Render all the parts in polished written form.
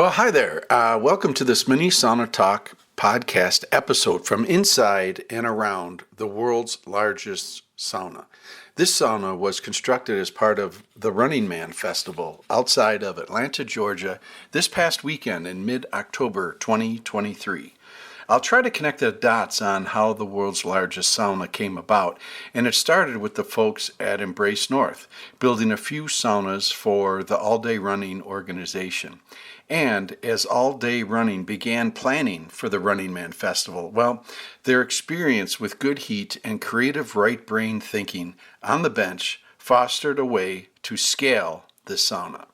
Well, hi there. Welcome to this mini Sauna Talk podcast episode from inside and around the world's largest sauna. This sauna was constructed as part of the RunningMan festival outside of Atlanta, Georgia, this past weekend in mid-October 2023. I'll try to connect the dots on how the world's largest sauna came about, and it started with the folks at Embrace North, building a few saunas for the All Day Running organization. And as All Day Running began planning for the Running Man Festival, well, their experience with good heat and creative right brain thinking on the bench fostered a way to scale the sauna.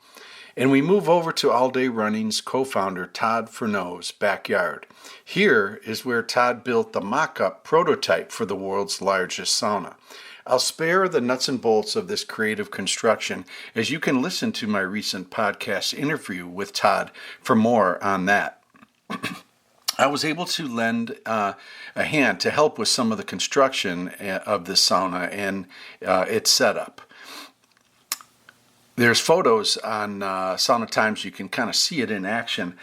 And we move over to All Day Running's co-founder Todd Furneaux's backyard. Here is where Todd built the mock-up prototype for the world's largest sauna. I'll spare the nuts and bolts of this creative construction, as you can listen to my recent podcast interview with Todd for more on that. I was able to lend a hand to help with some of the construction of this sauna and its setup. There's photos on Sauna Times. You can kind of see it in action,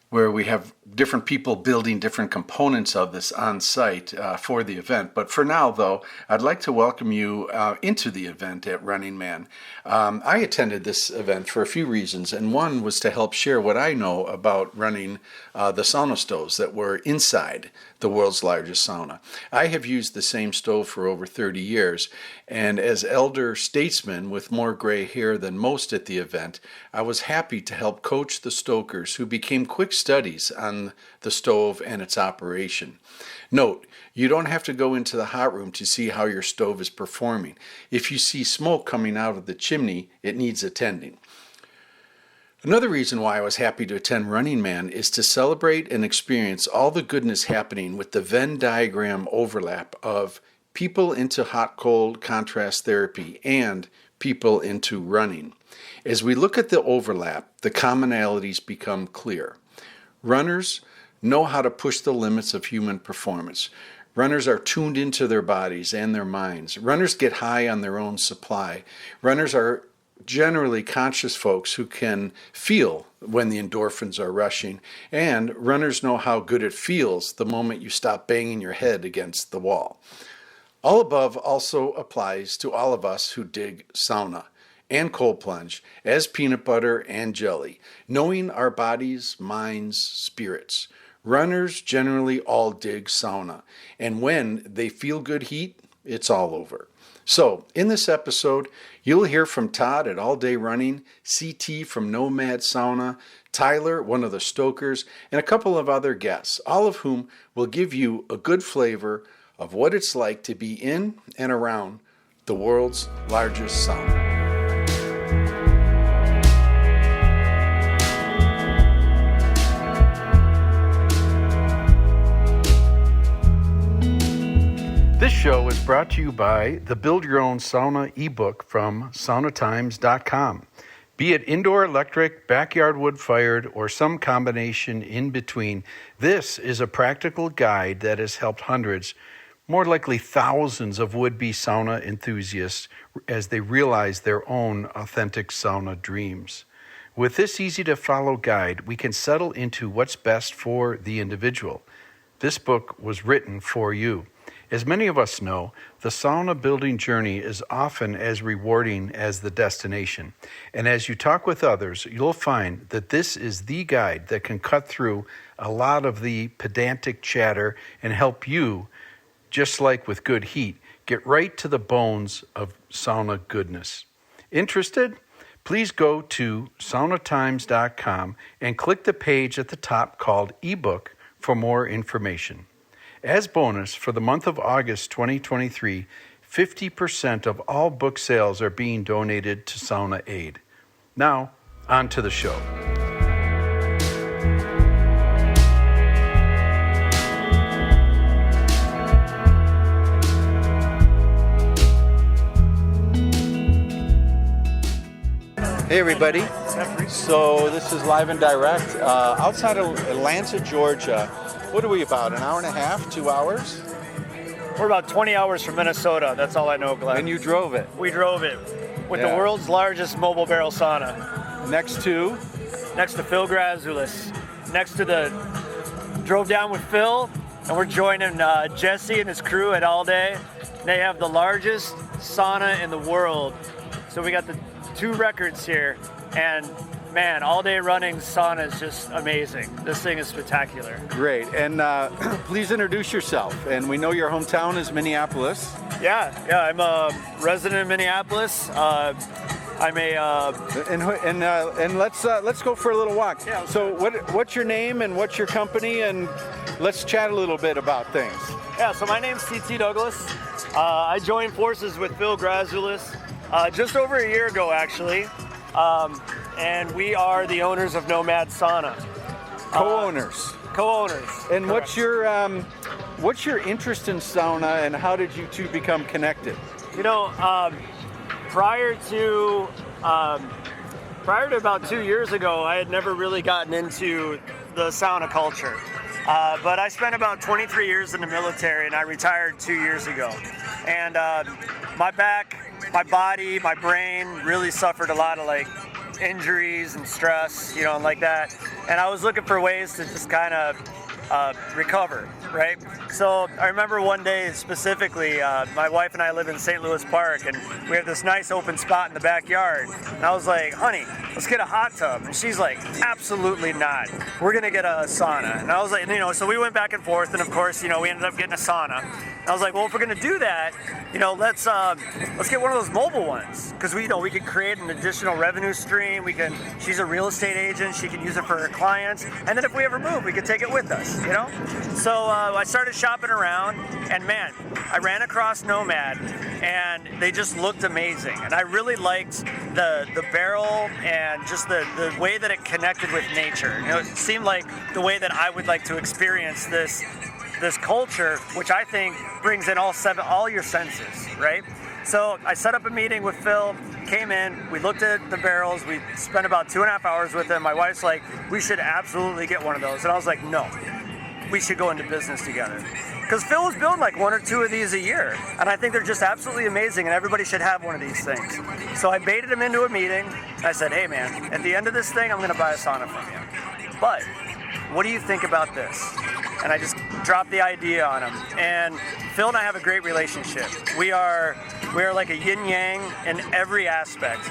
where we have different people building different components of this on site for the event. But for now, though, I'd like to welcome you into the event at Running Man. I attended this event for a few reasons, and one was to help share what I know about running the sauna stoves that were inside the world's largest sauna. I have used the same stove for over 30 years, and as elder statesman with more gray hair than most at the event, I was happy to help coach the stokers who became quick studies on the stove and its operation. Note, you don't have to go into the hot room to see how your stove is performing. If you see smoke coming out of the chimney, it needs attending. Another reason why I was happy to attend Running Man is to celebrate and experience all the goodness happening with the Venn diagram overlap of people into hot-cold contrast therapy and people into running. As we look at the overlap, the commonalities become clear. Runners know how to push the limits of human performance. Runners are tuned into their bodies and their minds. Runners get high on their own supply. Runners are generally conscious folks who can feel when the endorphins are rushing, and runners know how good it feels the moment you stop banging your head against the wall. All above also applies to all of us who dig sauna and cold plunge as peanut butter and jelly, knowing our bodies, minds, spirits. Runners generally all dig sauna, and when they feel good heat, it's all over. So, in this episode, you'll hear from Todd at All Day Running, CT from Nomad Sauna, Tyler, one of the stokers, and a couple of other guests, all of whom will give you a good flavor of what it's like to be in and around the world's largest sauna. This show is brought to you by the Build Your Own Sauna ebook from saunatimes.com. Be it indoor electric, backyard wood-fired, or some combination in between, this is a practical guide that has helped hundreds, more likely thousands of would-be sauna enthusiasts as they realize their own authentic sauna dreams. With this easy-to-follow guide, we can settle into what's best for the individual. This book was written for you. As many of us know, the sauna building journey is often as rewarding as the destination. And as you talk with others, you'll find that this is the guide that can cut through a lot of the pedantic chatter and help you, just like with good heat, get right to the bones of sauna goodness. Interested? Please go to saunatimes.com and click the page at the top called ebook for more information. As bonus, for the month of August 2023, 50% of all book sales are being donated to Sauna Aid. Now, on to the show. Hey everybody, so this is live and direct outside of Atlanta, Georgia. What are we, about an hour and a half, 2 hours? We're about 20 hours from Minnesota, that's all I know, Glenn. And you drove it? We drove it with the world's largest mobile barrel sauna. Next to? next to Phil Grazulis, drove down with Phil, and we're joining Jesse and his crew at All Day. They have the largest sauna in the world. So we got the 2 records here, and man, All Day Running sauna is just amazing. This thing is spectacular. Great, and please introduce yourself. And we know your hometown is Minneapolis. Yeah, I'm a resident of Minneapolis. I'm a and let's go for a little walk. Yeah, so what's your name and what's your company, and let's chat a little bit about things. Yeah, so my name's CT Douglas. I joined forces with Phil Grazulis just over a year ago, actually, and we are the owners of Nomad Sauna. Co-owners. And correct. what's your interest in sauna, and how did you two become connected? You know, prior to about 2 years ago, I had never really gotten into the sauna culture. But I spent about 23 years in the military, and I retired 2 years ago. And my back, my body, my brain really suffered a lot of like injuries and stress, you know, and like that. And I was looking for ways to just kind of recover, right? So I remember one day specifically, my wife and I live in St. Louis Park, and we have this nice open spot in the backyard. And I was like, honey, let's get a hot tub. And she's like, absolutely not. We're gonna get a sauna. And I was like, you know, so we went back and forth, and of course, you know, we ended up getting a sauna. And I was like, well, if we're gonna do that, you know, let's get one of those mobile ones, because we could create an additional revenue stream. She's a real estate agent. She can use it for her clients, and then if we ever move, we could take it with us. You know, so I started shopping around, and man, I ran across Nomad, and they just looked amazing. And I really liked the barrel and just the way that it connected with nature. You know, it seemed like the way that I would like to experience this culture, which I think brings in all your senses, right? So I set up a meeting with Phil, came in, we looked at the barrels, we spent about 2.5 hours with him. My wife's like, we should absolutely get one of those. And I was like, no, we should go into business together. Because Phil was building like 1 or 2 of these a year, and I think they're just absolutely amazing, and everybody should have one of these things. So I baited him into a meeting. I said, hey man, at the end of this thing, I'm gonna buy a sauna from you. But what do you think about this? And I just dropped the idea on him. And Phil and I have a great relationship. We are like a yin yang in every aspect,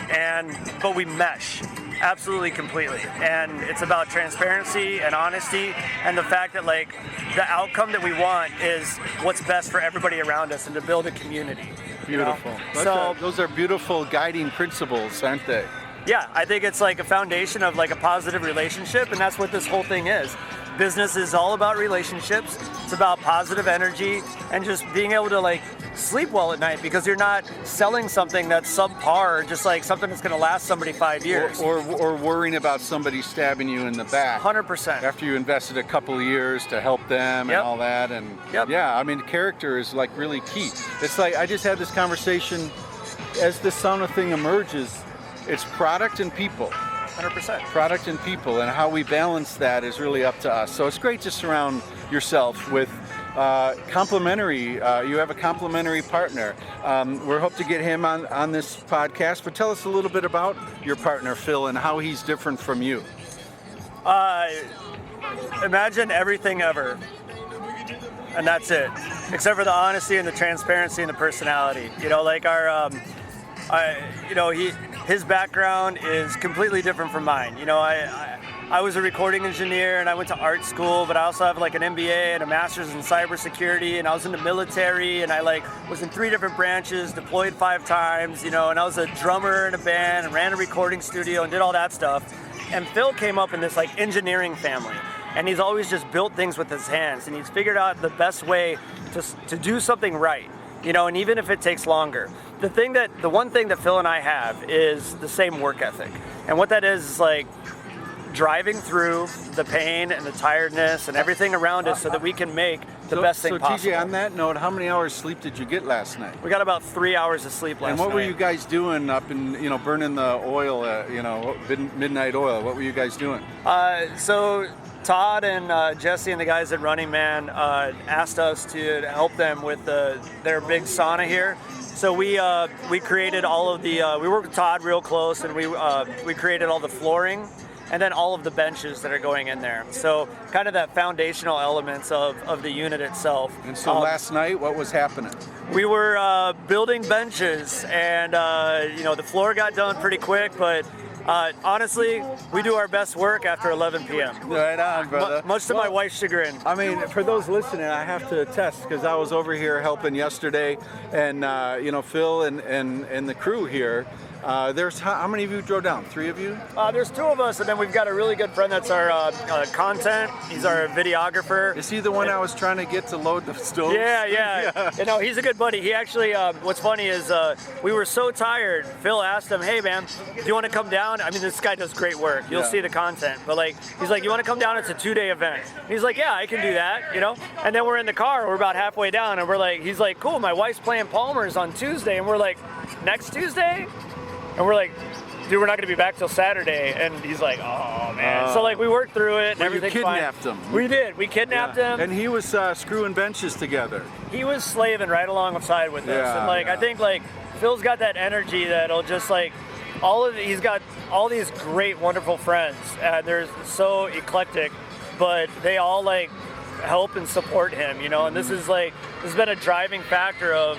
but we mesh absolutely completely. And it's about transparency and honesty, and the fact that like the outcome that we want is what's best for everybody around us and to build a community. Beautiful. You know? Those are beautiful guiding principles, aren't they? Yeah, I think it's like a foundation of like a positive relationship, and that's what this whole thing is. Business is all about relationships. It's about positive energy and just being able to like sleep well at night, because you're not selling something that's subpar, just like something that's going to last somebody 5 years. Or worrying about somebody stabbing you in the back. 100%. After you invested a couple of years to help them and all that. And yeah, I mean, character is like really key. It's like, I just had this conversation as this sauna thing emerges. It's product and people. 100%. Product and people, and how we balance that is really up to us. So it's great to surround yourself with complementary. You have a complementary partner. We hope to get him on this podcast. But tell us a little bit about your partner, Phil, and how he's different from you. Imagine everything ever, and that's it, except for the honesty and the transparency and the personality. You know, like his background is completely different from mine. You know, I was a recording engineer, and I went to art school, but I also have like an MBA and a master's in cybersecurity, and I was in the military, and I like was in 3 different branches, deployed 5 times, you know, and I was a drummer in a band and ran a recording studio and did all that stuff. And Phil came up in this like engineering family, and he's always just built things with his hands, and he's figured out the best way to do something right. You know, and even if it takes longer. The one thing that Phil and I have is the same work ethic. And what that is like driving through the pain and the tiredness and everything around us so that we can make the best thing possible. So TJ, on that note, how many hours sleep did you get last night? We got about 3 hours of sleep last night. And what were you guys doing up in, burning the oil, midnight oil? What were you guys doing? So Todd and Jesse and the guys at RunningMan asked us to help them with their big sauna here. So we created all of the. We worked with Todd real close, and we created all the flooring and then all of the benches that are going in there. So kind of that foundational elements of the unit itself. And so last night, what was happening? We were building benches, and the floor got done pretty quick, but honestly, we do our best work after 11 p.m. Right on, brother. Much to my wife's chagrin. I mean, for those listening, I have to attest because I was over here helping yesterday, and Phil and the crew here. There's how many of you drove down? 3 of you? There's 2 of us, and then we've got a really good friend that's our content. He's our videographer. Is he the one I was trying to get to load the stove? Yeah. He's a good buddy. He actually, what's funny is we were so tired. Phil asked him, "Hey man, do you want to come down?" I mean, this guy does great work. You'll see the content, but he's like, "You want to come down? It's a 2-day event." And he's like, "Yeah, I can do that," And then we're in the car. We're about halfway down, and he's like, "Cool, my wife's playing Palmer's on Tuesday," and we're like, "Next Tuesday?" And we're like, "Dude, we're not going to be back till Saturday." And he's like, "Oh, man." So, we worked through it and everything's fine. You kidnapped him. We did. We kidnapped him. And he was screwing benches together. He was slaving right alongside with us. And, I think, Phil's got that energy that'll just, he's got all these great, wonderful friends. They're so eclectic, but they all, help and support him, And this is, this has been a driving factor of,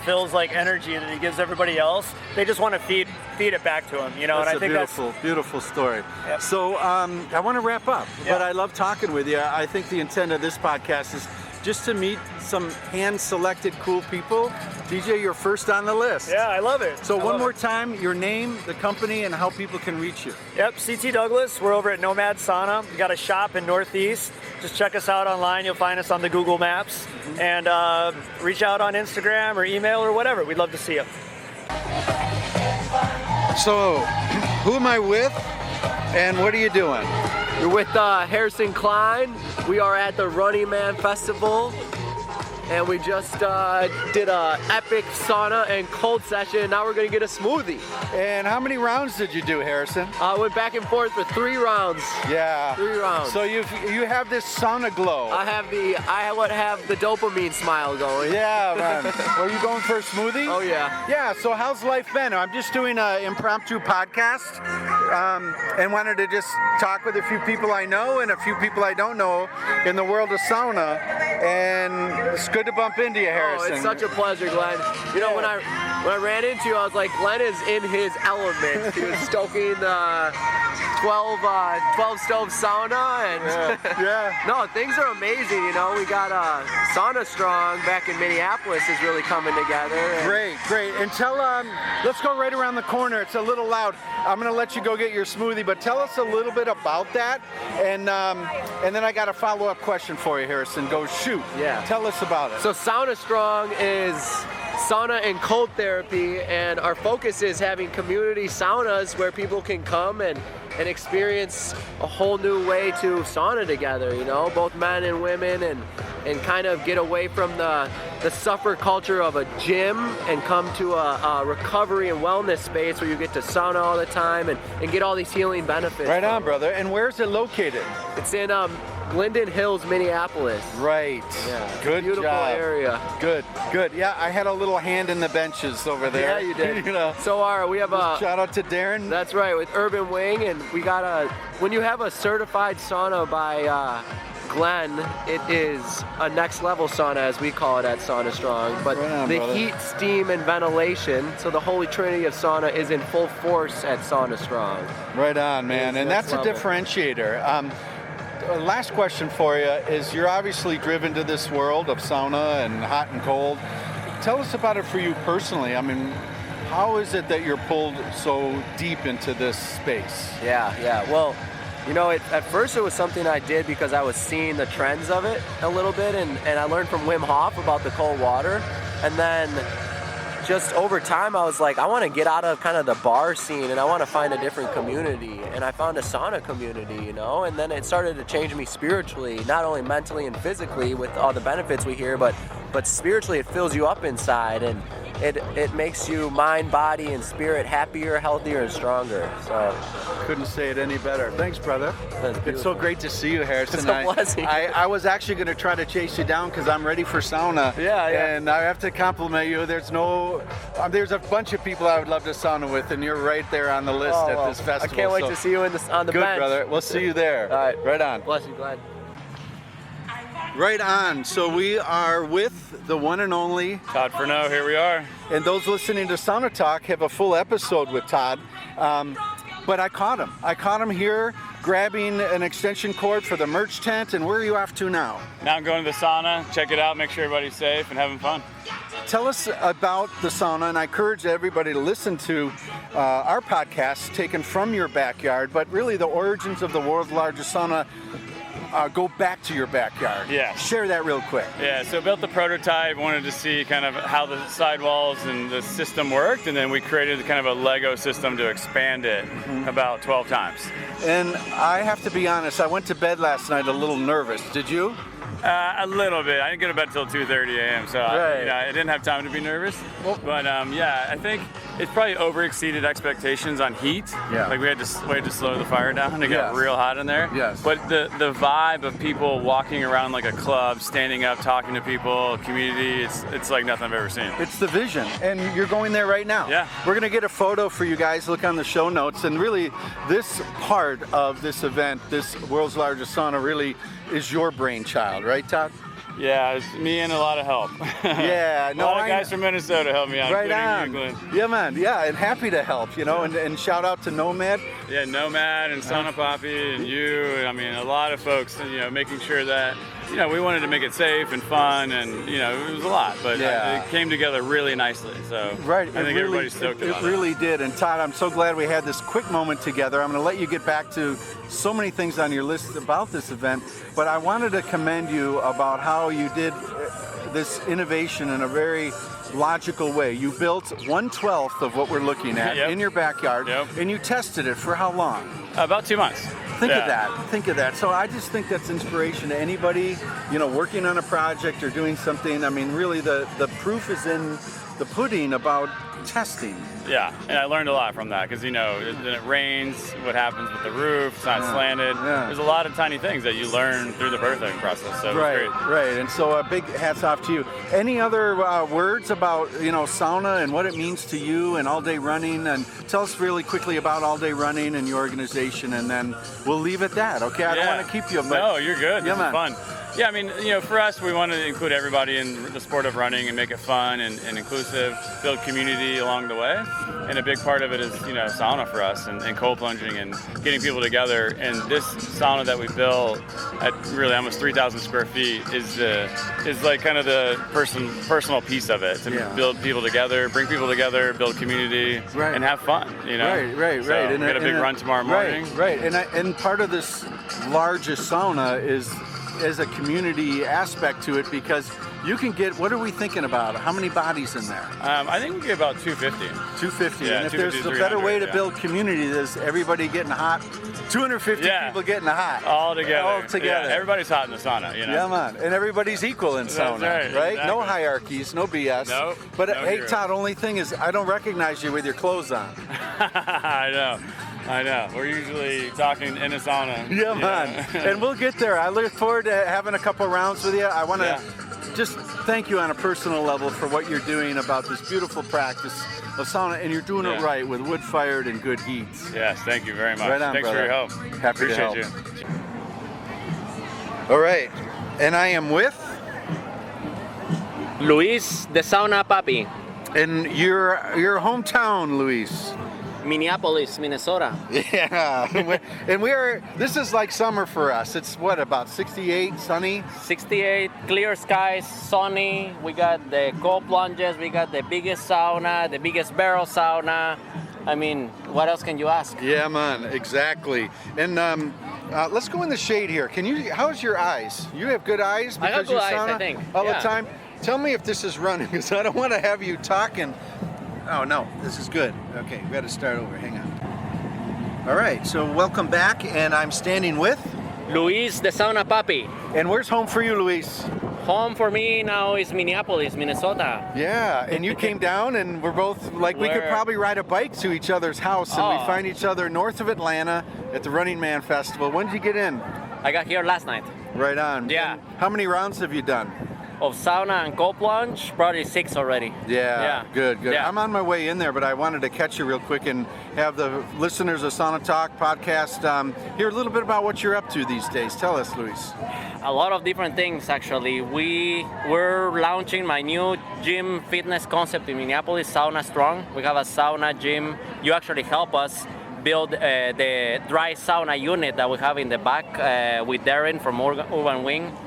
Phil's energy that he gives everybody else. They just want to feed it back to him, That's and I think beautiful story. Yep. So I want to wrap up, but I love talking with you. I think the intent of this podcast is just to meet some hand-selected cool people. DJ, you're first on the list. Yeah, I love it. So one more time, your name, the company, and how people can reach you. Yep, CT Douglas. We're over at Nomad Sauna. We got a shop in Northeast. Just check us out online. You'll find us on the Google Maps. And reach out on Instagram or email or whatever. We'd love to see you. So, who am I with, and what are you doing? You're with Harrison Klein. We are at the RunningMan Festival, and we just did a epic sauna and cold session. Now we're gonna get a smoothie. And how many rounds did you do, Harrison? Went back and forth for 3 rounds. Yeah. 3 rounds. So you have this sauna glow. I would have the dopamine smile going. Yeah, man. Are you going for a smoothie? Oh yeah. Yeah. So how's life been? I'm just doing an impromptu podcast, and wanted to just talk with a few people I know and a few people I don't know in the world of sauna. And it's good to bump into you, Harrison. Oh, it's such a pleasure, Glenn. When I ran into you, I was like, Glenn is in his element. He was stoking the 12 stove sauna, and no, things are amazing. We got Sauna Strong back in Minneapolis is really coming together. Great. And tell let's go right around the corner. It's a little loud. I'm gonna let you go get your smoothie, but tell us a little bit about that, and then I got a follow-up question for you, Harrison. Go shoot. Yeah. Tell us about it. So Sauna Strong is sauna and cold therapy, and our focus is having community saunas where people can come and experience a whole new way to sauna together, both men and women, and kind of get away from the suffer culture of a gym and come to a recovery and wellness space where you get to sauna all the time and get all these healing benefits. Right on, brother. And where's it located? It's in Glendon Hills, Minneapolis. Right. Yeah. Good beautiful job. Beautiful area. Good. Yeah, I had a little hand in the benches over there. Yeah, you did. So we have a shout out to Darren. That's right, with Urban Wing, and we got when you have a certified sauna by Glenn, it is a next level sauna, as we call it at Sauna Strong. But brother. Heat, steam, and ventilation, so the holy trinity of sauna is in full force at Sauna Strong. Right on, man. And that's a differentiator. Last question for you is, you're obviously driven to this world of sauna and hot and cold. Tell us about it for you personally. I mean, how is it that you're pulled so deep into this space? Yeah. Well, at first it was something I did because I was seeing the trends of it a little bit, and I learned from Wim Hof about the cold water. And then just over time, I was like, I want to get out of kind of the bar scene, and I want to find a different community. And I found a sauna community, and then it started to change me spiritually, not only mentally and physically with all the benefits we hear, but spiritually it fills you up inside. And it makes you mind, body, and spirit happier, healthier, and stronger. So couldn't say it any better. Thanks, brother. It's so great to see you, Harrison. It's a blessing. I was actually going to try to chase you down because I'm ready for sauna. Yeah. And I have to compliment you. There's a bunch of people I would love to sauna with, and you're right there on the list at this festival. I can't wait to see you on the bench. Good, brother. We'll see you there. All right. Right on. Bless you, Glenn. Right on. So we are with the one and only Todd Furneaux, here we are. And those listening to Sauna Talk have a full episode with Todd. But I caught him. I caught him here grabbing an extension cord for the merch tent. And where are you off to now? Now I'm going to the sauna, check it out, make sure everybody's safe and having fun. Tell us about the sauna, and I encourage everybody to listen to our podcast taken from your backyard, but really the origins of the world's largest sauna go back to your backyard. Yeah. Share that real quick. Yeah, so built the prototype, wanted to see kind of how the sidewalls and the system worked, and then we created kind of a Lego system to expand it about 12 times. And I have to be honest, I went to bed last night a little nervous. Did you? A little bit. I didn't go to bed till 2:30 a.m., so I didn't have time to be nervous. But I think it's probably overexceeded expectations on heat. Yeah. Like we had to slow the fire down. It got real hot in there. Yes. But the vibe of people walking around like a club, standing up, talking to people, community, it's like nothing I've ever seen. It's the vision, and you're going there right now. Yeah. We're gonna get a photo for you guys. Look on the show notes, and really, this part of this event, this world's largest sauna, really is your brainchild, right, Todd? Yeah, it's me and a lot of help. Yeah, a lot of guys from Minnesota helped me out, right including on. you, Glenn. Yeah, man. Yeah, and happy to help. And shout out to Nomad. Yeah, Nomad and Sauna Poppy and you. I mean, a lot of folks. Making sure that we wanted to make it safe and fun, and it was a lot, but it came together really nicely. So right, I think everybody's stoked about it. It really did. And Todd, I'm so glad we had this quick moment together. I'm going to let you get back to so many things on your list about this event, but I wanted to commend you about how you did this innovation in a very logical way. You built 1/12 of what we're looking at in your backyard, and you tested it for how long? About 2 months. Think of that. So I just think that's inspiration to anybody, working on a project or doing something. I mean, really the proof is in the pudding about testing. Yeah, and I learned a lot from that because then it rains, what happens with the roof, it's not slanted. Yeah. There's a lot of tiny things that you learn through the birthing process, so it was great. Right, and so a big hats off to you. Any other words about, sauna and what it means to you and all day running? And tell us really quickly about all day running and your organization, and then we'll leave it at that, okay? I don't want to keep you. But no, you're good. This is fun. Yeah, I mean, for us, we want to include everybody in the sport of running and make it fun and inclusive, build community along the way. And a big part of it is, sauna for us and cold plunging and getting people together. And this sauna that we built at really almost 3,000 square feet is like kind of the personal piece of it, to build people together, bring people together, build community, and have fun, Right. So we got a big run tomorrow morning. Right. And part of this largest sauna is a community aspect to it, because you can get, what are we thinking about? How many bodies in there? I think we get about 250. 250. Yeah, and if there's a better way to build community, there's everybody getting hot. 250 people getting hot. All together. Yeah, everybody's hot in the sauna, Yeah, man. And everybody's equal in sauna, right? Exactly. No hierarchies, no BS. Nope. But no hey, hero. Todd, only thing is I don't recognize you with your clothes on. I know. We're usually talking in a sauna. Yeah, man. And we'll get there. I look forward to having a couple rounds with you. I want to just thank you on a personal level for what you're doing about this beautiful practice of sauna, and you're doing it right with wood-fired and good heats. Yes, thank you very much. Right on, Thanks brother. for your help. Happy Appreciate to help. you. All right. And I am with? Luis de Sauna Papi, And your hometown, Luis. Minneapolis, Minnesota. Yeah. And this is like summer for us. It's what, about 68, sunny? 68, clear skies, sunny. We got the cold plunges. We got the biggest sauna, the biggest barrel sauna. I mean, what else can you ask? Yeah, man, exactly. And let's go in the shade here. How's your eyes? You have good eyes? I got because you good eyes, sauna I think. all the Yeah. time? Tell me if this is running, because I don't want to have you talking. Oh, no, this is good. Okay, we got to start over. Hang on. All right, so welcome back, and I'm standing with? Luis de Sauna Papi. And where's home for you, Luis? home for me now is Minneapolis, Minnesota. Yeah, and you came down, and we're both like, we could probably ride a bike to each other's house, and we find each other north of Atlanta at the Running Man Festival. When did you get in? I got here last night. Right on. Yeah. And how many rounds have you done? Of sauna and cold plunge, probably 6 already. Yeah, good. Yeah. I'm on my way in there, but I wanted to catch you real quick and have the listeners of Sauna Talk podcast hear a little bit about what you're up to these days. Tell us, Luis. A lot of different things, actually. We're launching my new gym fitness concept in Minneapolis, Sauna Strong. We have a sauna gym. You actually help us build the dry sauna unit that we have in the back with Darren from Urban Wing.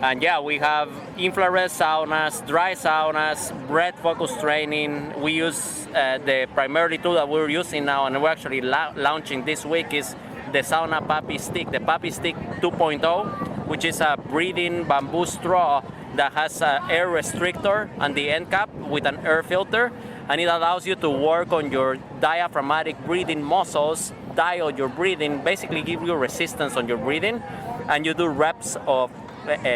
And yeah, we have infrared saunas, dry saunas, breath focus training. We use the primarily tool that we're using now, and we're actually launching this week is the Sauna Papi Stick, the Papi Stick 2.0, which is a breathing bamboo straw that has an air restrictor on the end cap with an air filter, and it allows you to work on your diaphragmatic breathing muscles, dial your breathing, basically give you resistance on your breathing, and you do reps of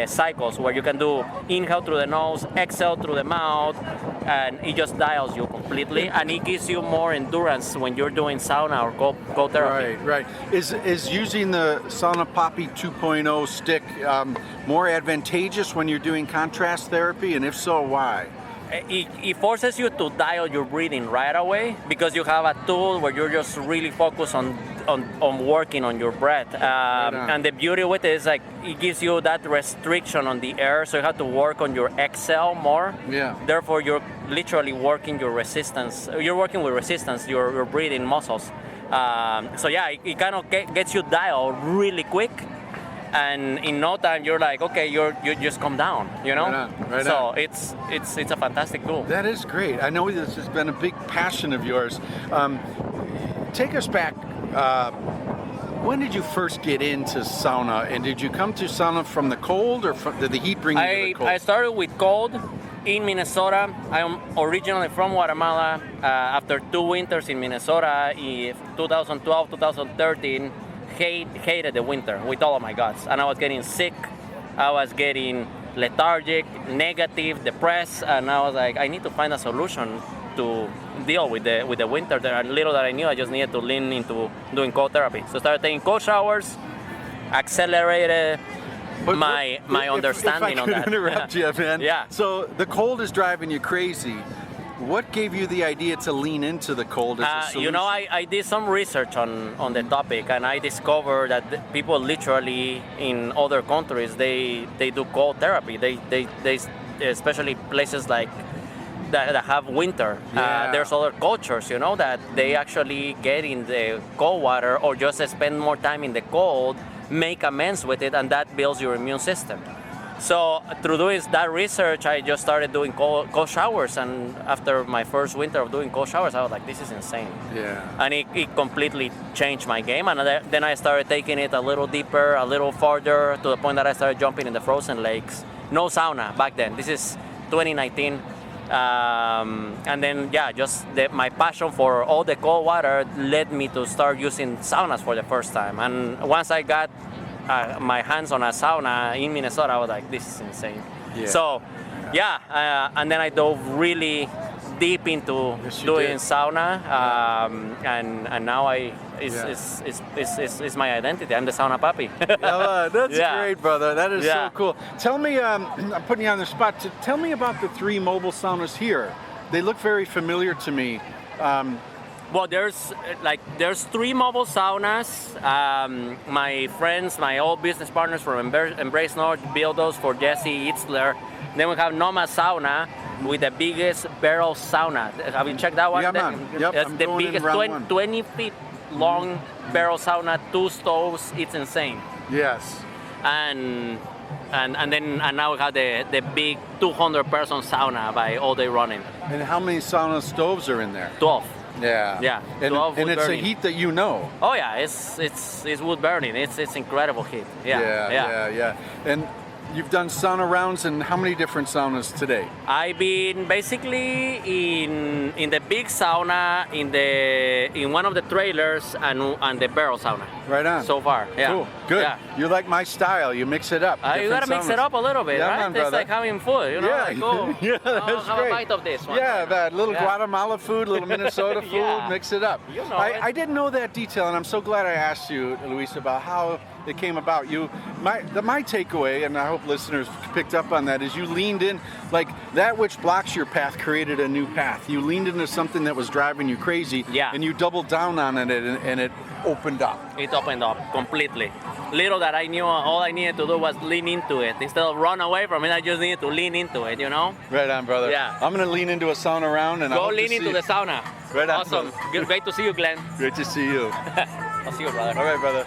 cycles where you can do inhale through the nose, exhale through the mouth, and it just dials you completely, and it gives you more endurance when you're doing sauna or cold therapy. Right. Is using the Sauna Papi 2.0 stick more advantageous when you're doing contrast therapy, and if so, why? It forces you to dial your breathing right away because you have a tool where you're just really focused on working on your breath. And the beauty with it is like it gives you that restriction on the air, so you have to work on your exhale more. Yeah. Therefore, you're literally working your resistance. You're working with resistance, your breathing muscles. So yeah, it kind of gets you dialed really quick. And in no time, you're like, okay, you just come down, you know. Right so on. it's a fantastic tool. That is great. I know this has been a big passion of yours. Take us back. When did you first get into sauna, and did you come to sauna from the cold, or did the heat bring you to the cold? I started with cold in Minnesota. I'm originally from Guatemala. After 2 winters in Minnesota, in 2012, 2013. Hated the winter with all of my guts, and I was getting sick, I was getting lethargic, negative, depressed, and I was like, I need to find a solution to deal with the winter there. And little that I knew, I just needed to lean into doing cold therapy. So I started taking cold showers, accelerated my understanding if I could on that. interrupt you, man. Yeah. So the cold is driving you crazy. What gave you the idea to lean into the cold as a solution? You know, I did some research on the topic, and I discovered that people literally in other countries they do cold therapy. They especially places like that have winter. Yeah. There's other cultures, you know, that they actually get in the cold water or just spend more time in the cold, make amends with it, and that builds your immune system. So through doing that research, I just started doing cold showers, and after my first winter of doing cold showers, I was like, this is insane. Yeah. And it completely changed my game, and then I started taking it a little deeper, a little farther, to the point that I started jumping in the frozen lakes. No sauna back then. This is 2019. And then, yeah, just my passion for all the cold water led me to start using saunas for the first time. And once I got my hands on a sauna in Minnesota, I was like, this is insane. Yeah. So, and then I dove really deep into doing sauna, and now it's my identity. I'm the Sauna Papi. That's great, brother. That is so cool. Tell me, I'm putting you on the spot. Tell me about the 3 mobile saunas here. They look very familiar to me. Well, there's 3 mobile saunas. My friends, my old business partners from Embrace North built those for Jesse Itzler. Then we have Noma Sauna with the biggest barrel sauna. Have you checked that one? Yeah, man. Yep, That's I'm the going in biggest, round 20 feet long barrel sauna, 2 stoves. It's insane. Yes. And now we have the big 200-person sauna by All Day Running. And how many sauna stoves are in there? 12. Yeah. Yeah. And it's a heat that you know. Oh yeah, it's wood burning. It's incredible heat. Yeah. And You've done sauna rounds in how many different saunas today? I've been basically in the big sauna, in one of the trailers, and the barrel sauna. Right on. So far, yeah. Cool. Good. Yeah. You like my style. You mix it up. You gotta mix it up a little bit, Yeah, right? man, It's brother. like having food, you know? Yeah. Like, oh, Yeah, that's have great. a bite of this one. Yeah, that little Yeah. Guatemala food, little Minnesota food, Yeah. mix it up. You know it. I didn't know that detail, and I'm so glad I asked you, Luis, about how it came about. My takeaway, and I hope listeners picked up on that, is you leaned in, like that which blocks your path created a new path. You leaned into something that was driving you crazy, Yeah. and you doubled down on it, and it opened up. It opened up completely. Little that I knew, all I needed to do was lean into it. Instead of run away from it, I just needed to lean into it, you know? Right on, brother. Yeah. I'm gonna lean into a sauna round, and I Go hope to lean see into you. the sauna. Right on, Awesome. brother. Great to see you, Glenn. Great to see you. I'll see you, brother. All right, brother.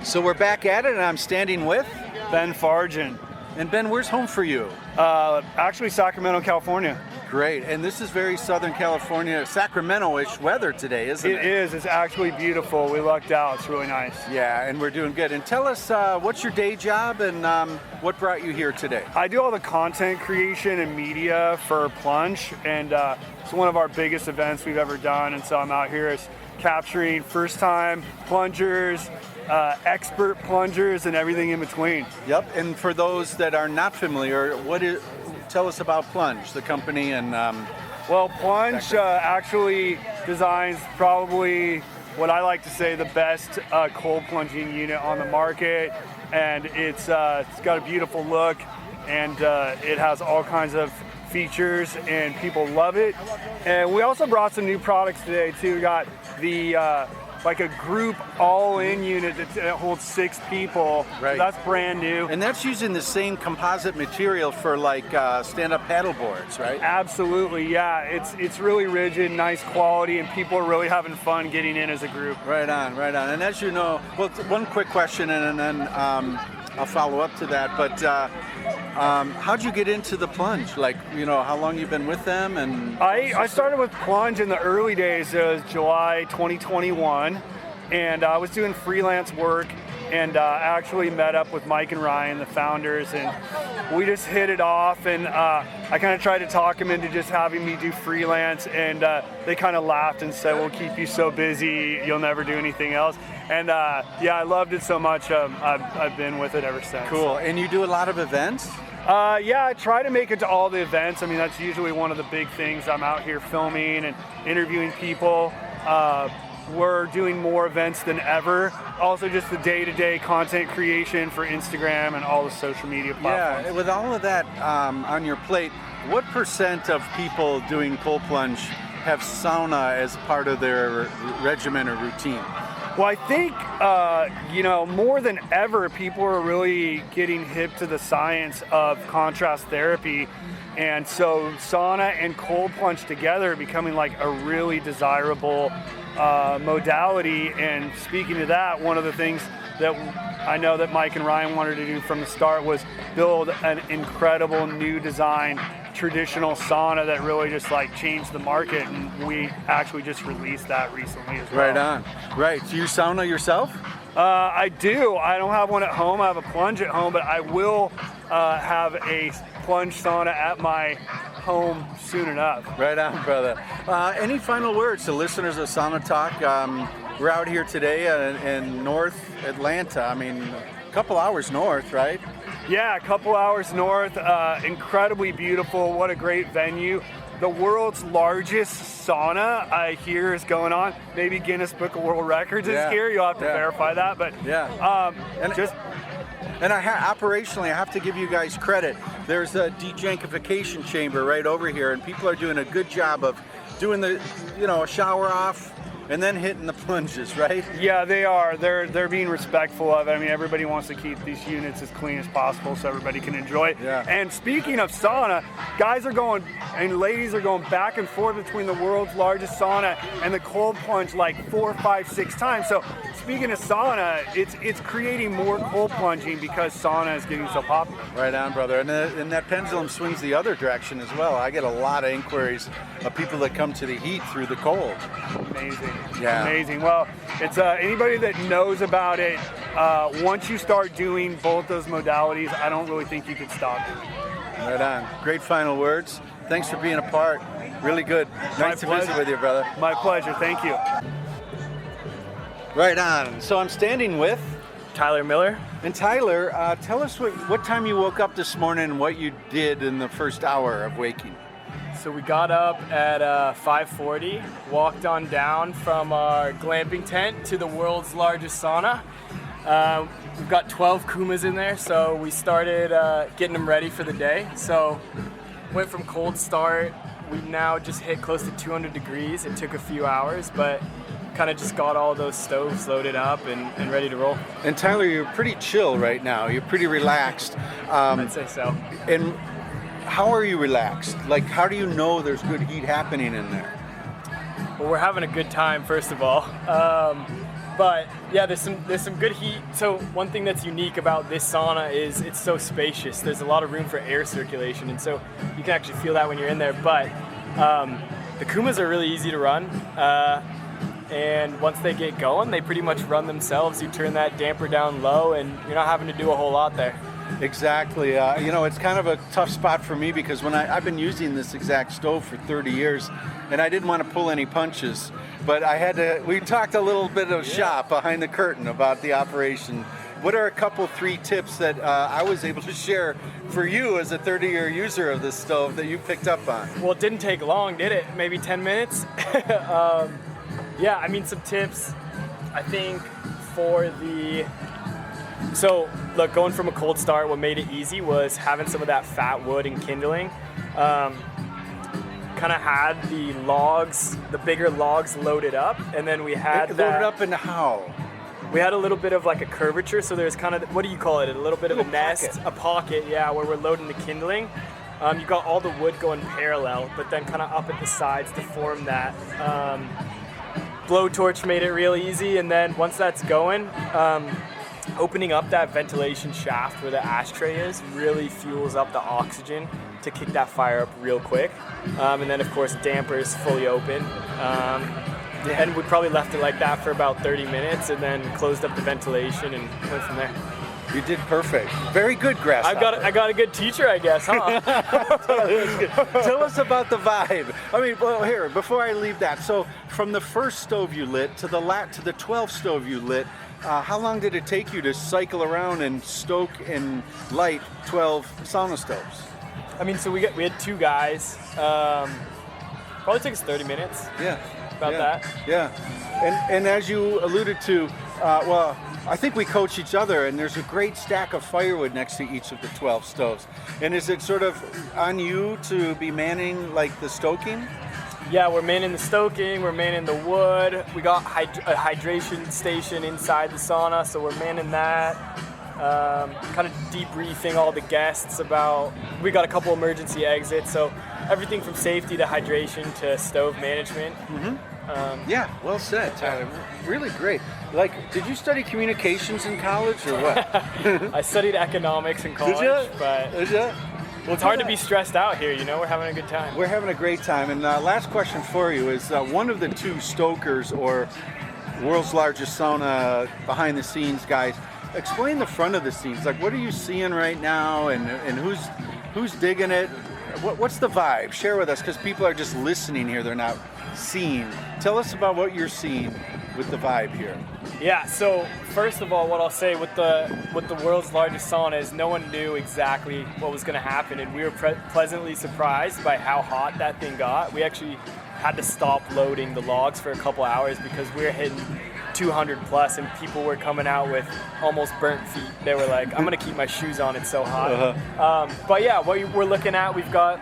So we're back at it, and I'm standing with Ben Fargen. And Ben, where's home for you? Actually, Sacramento, California. Great, and this is very Southern California, Sacramento-ish weather today, isn't it? It is. It's actually beautiful. We lucked out. It's really nice. Yeah, and we're doing good. And tell us, what's your day job and what brought you here today? I do all the content creation and media for Plunge, and it's one of our biggest events we've ever done. And so I'm out here capturing first-time plungers, expert plungers, and everything in between. Yep, and for those that are not familiar, tell us about Plunge, the company, and Well, Plunge actually designs probably what I like to say the best cold plunging unit on the market, and it's got a beautiful look, and it has all kinds of features, and people love it. And we also brought some new products today too. We got the like a group all-in unit that holds 6 people. Right. That's brand new. and that's using the same composite material for like stand-up paddle boards, right? Absolutely, yeah. It's really rigid, nice quality, and people are really having fun getting in as a group. Right on, right on. And as you know, well, one quick question, and then I'll follow up to that. But how'd you get into the Plunge? Like, you know, how long you been with them? And I started with Plunge in the early days. It was July 2021, and I was doing freelance work, and actually met up with Mike and Ryan, the founders, and we just hit it off. And I kind of tried to talk them into just having me do freelance, and they kind of laughed and said, "We'll keep you so busy, you'll never do anything else." And yeah, I loved it so much. I've been with it ever since. cool. And you do a lot of events? Yeah, I try to make it to all the events. I mean, that's usually one of the big things. I'm out here filming and interviewing people. We're doing more events than ever. Also, just the day-to-day content creation for Instagram and all the social media platforms. Yeah, with all of that on your plate, what % of people doing cold plunge have sauna as part of their regimen or routine? Well, I think, more than ever, people are really getting hip to the science of contrast therapy. And so sauna and cold plunge together are becoming like a really desirable modality. And speaking to that, one of the things that I know that Mike and Ryan wanted to do from the start was build an incredible new design traditional sauna that really just like changed the market, and we actually just released that recently as well. Right on. Right. Do you sauna yourself? I do. I don't have one at home. I have a plunge at home, but I will have a plunge sauna at my home soon enough. Right on, brother. Any final words to listeners of Sauna Talk? We're out here today in North Atlanta. I mean, a couple hours north, right? Yeah, a couple hours north. Incredibly beautiful. What a great venue. The world's largest sauna, I hear, is going on. Maybe Guinness Book of World Records is here. You'll have to verify that. But operationally, I have to give you guys credit. There's a dejankification chamber right over here, and people are doing a good job of doing the, a shower off and then hitting the plunges, right? Yeah, they are. They're being respectful of it. I mean, everybody wants to keep these units as clean as possible so everybody can enjoy it. Yeah. And speaking of sauna, guys are going and ladies are going back and forth between the world's largest sauna and the cold plunge like 4, 5, 6 times. So speaking of sauna, it's creating more cold plunging because sauna is getting so popular. Right on, brother. And that pendulum swings the other direction as well. I get a lot of inquiries of people that come to the heat through the cold. Amazing. Yeah. Amazing. Well, it's anybody that knows about it once you start doing both those modalities, I don't really think you could stop. Right on. Great final words. Thanks for being a part. Really good. Nice to visit with you, brother. My pleasure. Thank you. Right on. So I'm standing with Tyler Miller. And Tyler, tell us what time you woke up this morning and what you did in the first hour of waking. So we got up at 5:40, walked on down from our glamping tent to the world's largest sauna. We've got 12 kumas in there, so we started getting them ready for the day. So went from cold start. We've now just hit close to 200 degrees. It took a few hours, but kind of just got all those stoves loaded up and ready to roll. And Tyler, you're pretty chill right now. You're pretty relaxed. I'd say so. And how are you relaxed? Like, how do you know there's good heat happening in there? Well, we're having a good time, first of all. But yeah, there's some good heat. So one thing that's unique about this sauna is it's so spacious. There's a lot of room for air circulation, and so you can actually feel that when you're in there. But the kumas are really easy to run. And once they get going, they pretty much run themselves. You turn that damper down low and you're not having to do a whole lot there. Exactly. It's kind of a tough spot for me because when I've been using this exact stove for 30 years and I didn't want to pull any punches, but we talked a little bit of shop behind the curtain about the operation. What are a couple, 3 tips that I was able to share for you as a 30-year user of this stove that you picked up on? Well, it didn't take long, did it? Maybe 10 minutes? Yeah, I mean, some tips, I think, so look, going from a cold start, what made it easy was having some of that fat wood and kindling. Kind of had the bigger logs loaded up, and then we had loaded up in how? We had a little bit of like a curvature, so there's kind of, what do you call it? A little bit of a nest, a pocket, yeah, where we're loading the kindling. You got all the wood going parallel, but then kind of up at the sides to form that. Blowtorch made it real easy, and then once that's going, opening up that ventilation shaft where the ashtray is really fuels up the oxygen to kick that fire up real quick. And then of course dampers fully open. And we probably left it like that for about 30 minutes and then closed up the ventilation and went from there. You did perfect. Very good, Grasshopper. I got a good teacher, I guess, huh? Tell us about the vibe. I mean, well, here, before I leave that, so from the first stove you lit to the 12th stove you lit, how long did it take you to cycle around and stoke and light 12 sauna stoves? I mean, so we had 2 guys. Probably took us 30 minutes. Yeah. About that. Yeah. And as you alluded to, I think we coach each other, and there's a great stack of firewood next to each of the 12 stoves. And is it sort of on you to be manning like the stoking? Yeah, we're manning the stoking, we're manning the wood. We got a hydration station inside the sauna, so we're manning that. Kind of debriefing all the guests about, we got a couple emergency exits, so everything from safety to hydration to stove management. Mm-hmm. Yeah, well said, Tyler. Really great. Like, did you study communications in college or what? I studied economics in college. Did you? Well, it's hard to be stressed out here, we're having a good time. We're having a great time. And last question for you is one of the 2 stokers or world's largest sauna behind the scenes guys, explain the front of the scenes. Like, what are you seeing right now and who's digging it? What's the vibe? Share with us, because people are just listening here. They're not seeing. Tell us about what you're seeing with the vibe here. Yeah, so first of all, what I'll say with the world's largest sauna is no one knew exactly what was going to happen, and we were pleasantly surprised by how hot that thing got. We actually had to stop loading the logs for a couple hours because we were hitting 200 plus and people were coming out with almost burnt feet. They were like, I'm going to keep my shoes on, it's so hot. Uh-huh. But yeah, what we're looking at, we've got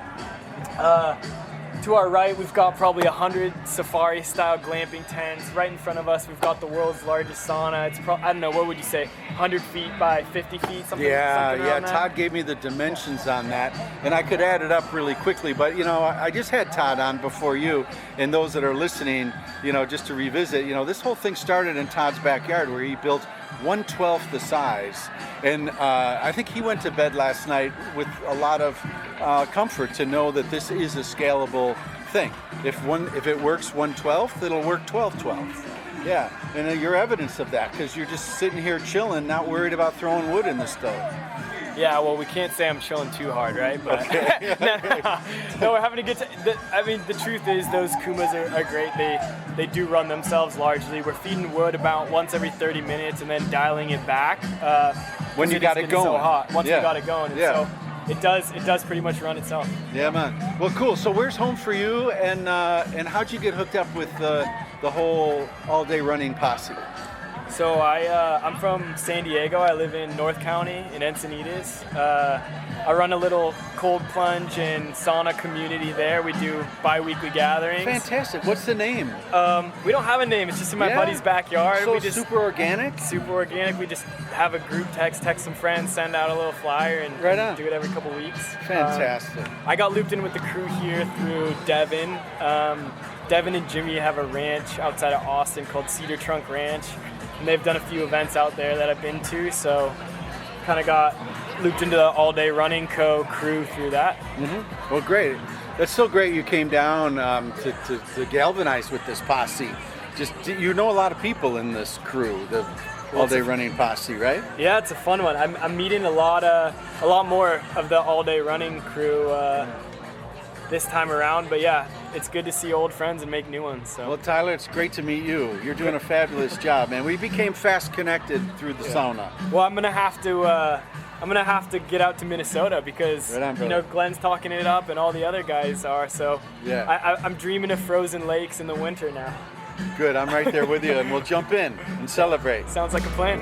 to our right, we've got probably 100 safari-style glamping tents. Right in front of us, we've got the world's largest sauna. It's I don't know, what would you say, 100 feet by 50 feet, something around that? Todd gave me the dimensions on that, and I could add it up really quickly. But, I just had Todd on before you, and those that are listening, just to revisit, this whole thing started in Todd's backyard where he built 1/12 the size. And I think he went to bed last night with a lot of comfort to know that this is a scalable thing. If it works 1/12, it'll work 12/12. Yeah, and you're evidence of that because you're just sitting here chilling, not worried about throwing wood in the stove. Yeah, well, we can't say I'm chilling too hard, right? But no, we're having a good time. I mean, the truth is those Kumas are great. They do run themselves largely. We're feeding wood about once every 30 minutes and then dialing it back. When you got it going. So hot. Once Yeah. we got it going. And Yeah. so it does pretty much run itself. Yeah, man. Well, cool. So where's home for you, and how'd you get hooked up with the whole all-day running posse? So I'm from San Diego. I live in North County in Encinitas. I run a little cold plunge and sauna community there. We do bi-weekly gatherings. Fantastic. What's the name? We don't have a name. It's just in my Yeah? buddy's backyard. So we just super organic? super organic. We just have a group text some friends, send out a little flyer, and Right on. do it every couple weeks. Fantastic. I got looped in with the crew here through Devin. Devin and Jimmy have a ranch outside of Austin called Cedar Trunk Ranch, and they've done a few events out there that I've been to, so kind of got looped into the all-day running crew through that. Mm-hmm. Well, great. That's so great you came down to galvanize with this posse. Just you know a lot of people in this crew, the all-day running posse, right? Yeah, it's a fun one. I'm meeting a lot more of the all-day running crew this time around, but yeah, it's good to see old friends and make new ones. So. Well, Tyler, it's great to meet you. You're doing a fabulous job, man. We became fast connected through the sauna. Well, I'm gonna have to get out to Minnesota because Right on, you know brother. Glenn's talking it up and all the other guys are. So Yeah. I'm dreaming of frozen lakes in the winter now. Good, I'm right there with you, and we'll jump in and celebrate. Sounds like a plan.